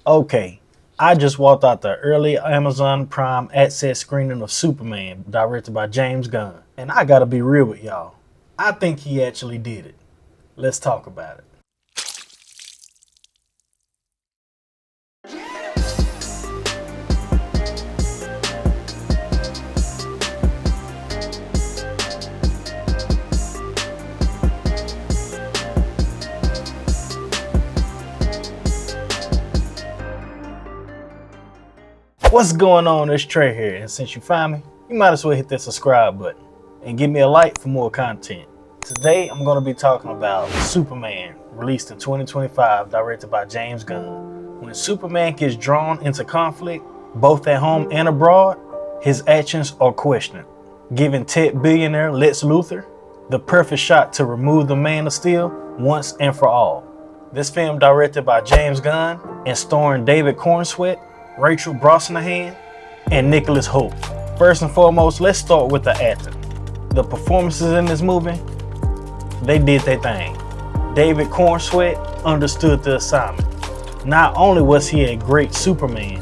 Okay, I just walked out the early Amazon Prime access screening of Superman, directed by James Gunn. And I gotta be real with y'all. I think he actually did it. Let's talk about it. What's going on? It's Trey here, and since you find me, you might as well hit that subscribe button and give me a like for more content. Today, I'm going to be talking about Superman, released in 2025, directed by James Gunn. When Superman gets drawn into conflict, both at home and abroad, his actions are questioned, giving tech billionaire Lex Luthor the perfect shot to remove the Man of Steel once and for all. This film, directed by James Gunn and starring David Corenswet, Rachel Brosnahan, and Nicholas Hoult. First and foremost, let's start with the acting. The performances in this movie, they did their thing. David Corenswet understood the assignment. Not only was he a great Superman,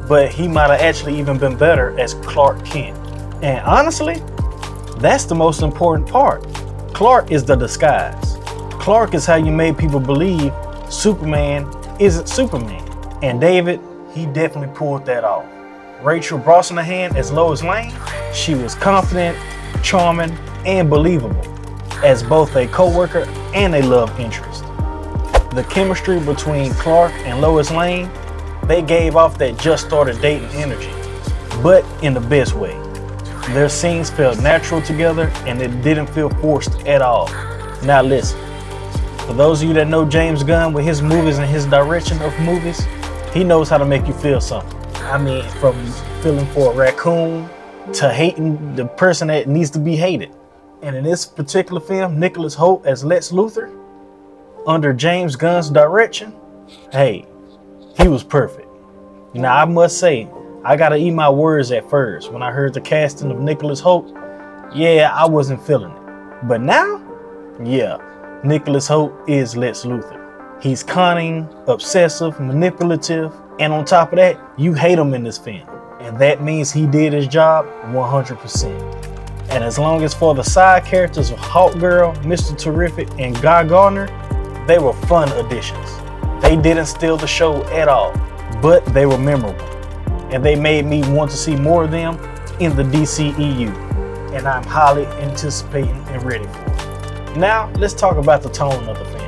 but he might have actually even been better as Clark Kent. And honestly, that's the most important part. Clark is the disguise. Clark is how you made people believe Superman isn't Superman. And David, he definitely pulled that off. Rachel Brosnahan as Lois Lane, she was confident, charming, and believable as both a co-worker and a love interest. The chemistry between Clark and Lois Lane, they gave off that just started dating energy, but in the best way. Their scenes felt natural together and it didn't feel forced at all. Now listen, for those of you that know James Gunn with his movies and his direction of movies, he knows how to make you feel something. I mean, from feeling for a raccoon to hating the person that needs to be hated. And in this particular film, Nicholas Hoult as Lex Luthor, under James Gunn's direction, hey, he was perfect. Now, I must say, I gotta eat my words at first. When I heard the casting of Nicholas Hoult, yeah, I wasn't feeling it. But now, yeah, Nicholas Hoult is Lex Luthor. He's cunning, obsessive, manipulative, and on top of that, you hate him in this film. And that means he did his job 100%. And as long as for the side characters of Hawkgirl, Mr. Terrific, and Gardner, they were fun additions. They didn't steal the show at all, but they were memorable. And they made me want to see more of them in the DCEU. And I'm highly anticipating and ready for it. Now, let's talk about the tone of the film.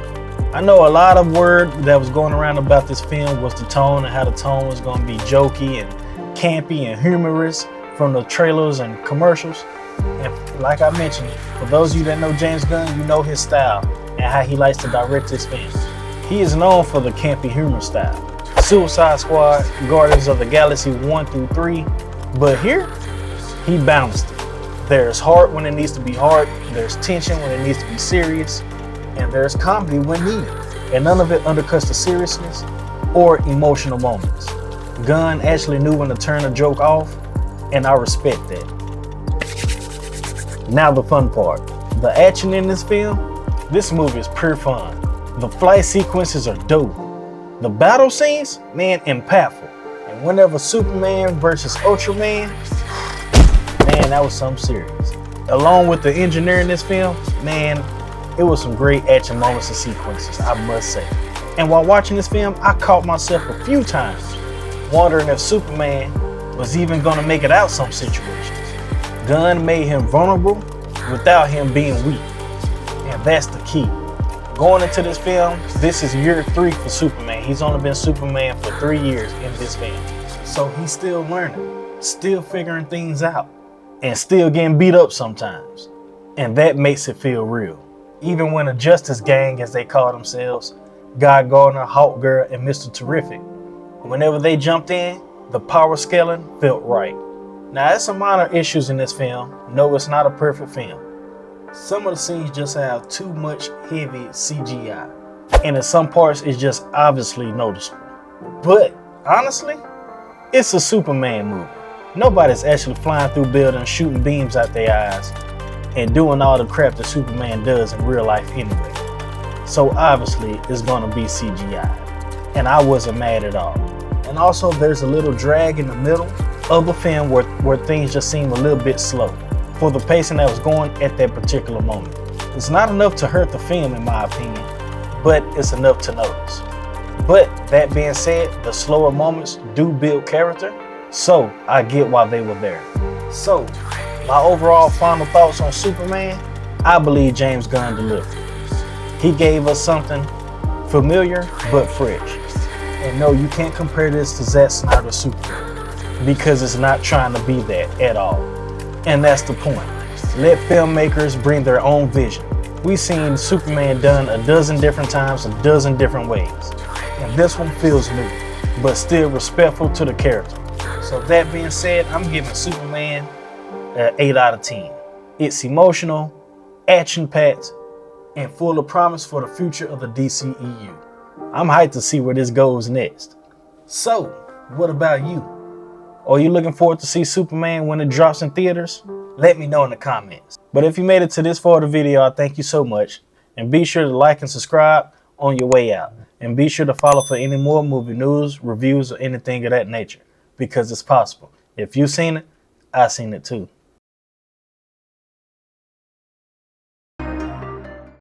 I know a lot of word that was going around about this film was the tone and how the tone was going to be jokey and campy and humorous from the trailers and commercials. And like I mentioned, for those of you that know James Gunn, you know his style and how he likes to direct his films. He is known for the campy humor style. Suicide Squad, Guardians of the Galaxy 1 through 3, but here, he balanced it. There's heart when it needs to be heart, there's tension when it needs to be serious, and there's comedy when needed, and none of it undercuts the seriousness or emotional moments. Gunn actually knew when to turn a joke off, and I respect that. Now the fun part. The action in this film, this movie is pure fun. The flight sequences are dope. The battle scenes, man, impactful. And whenever Superman versus Ultraman, man, that was something serious. Along with the engineering in this film, man, it was some great action moments and sequences, I must say. And while watching this film, I caught myself a few times wondering if Superman was even going to make it out some situations. Gunn made him vulnerable without him being weak. And that's the key. Going into this film, this is year 3 for Superman. He's only been Superman for 3 years in this film. So he's still learning, still figuring things out, and still getting beat up sometimes. And that makes it feel real. Even when a Justice Gang, as they call themselves, Gardner, Hawkgirl, and Mr. Terrific, whenever they jumped in, the power scaling felt right. Now, there's some minor issues in this film. No, it's not a perfect film. Some of the scenes just have too much heavy CGI, and in some parts, it's just obviously noticeable. But honestly, it's a Superman movie. Nobody's actually flying through buildings, shooting beams out their eyes, and doing all the crap that Superman does in real life anyway. So obviously it's gonna be CGI. And I wasn't mad at all. And also there's a little drag in the middle of the film where things just seem a little bit slow for the pacing that was going at that particular moment. It's not enough to hurt the film in my opinion, but it's enough to notice. But that being said, the slower moments do build character, so I get why they were there. So, my overall final thoughts on Superman, I believe James Gunn delivered. He gave us something familiar but fresh. And no, you can't compare this to Zack Snyder's Superman because it's not trying to be that at all. And that's the point. Let filmmakers bring their own vision. We've seen Superman done a dozen different times, a dozen different ways. And this one feels new, but still respectful to the character. So that being said, I'm giving Superman an 8 out of 10. It's emotional, action-packed, and full of promise for the future of the DCEU. I'm hyped to see where this goes next. So, what about you? Are you looking forward to see Superman when it drops in theaters? Let me know in the comments. But if you made it to this far of the video, I thank you so much. And be sure to like and subscribe on your way out. And be sure to follow for any more movie news, reviews, or anything of that nature. Because it's possible. If you've seen it, I've seen it too.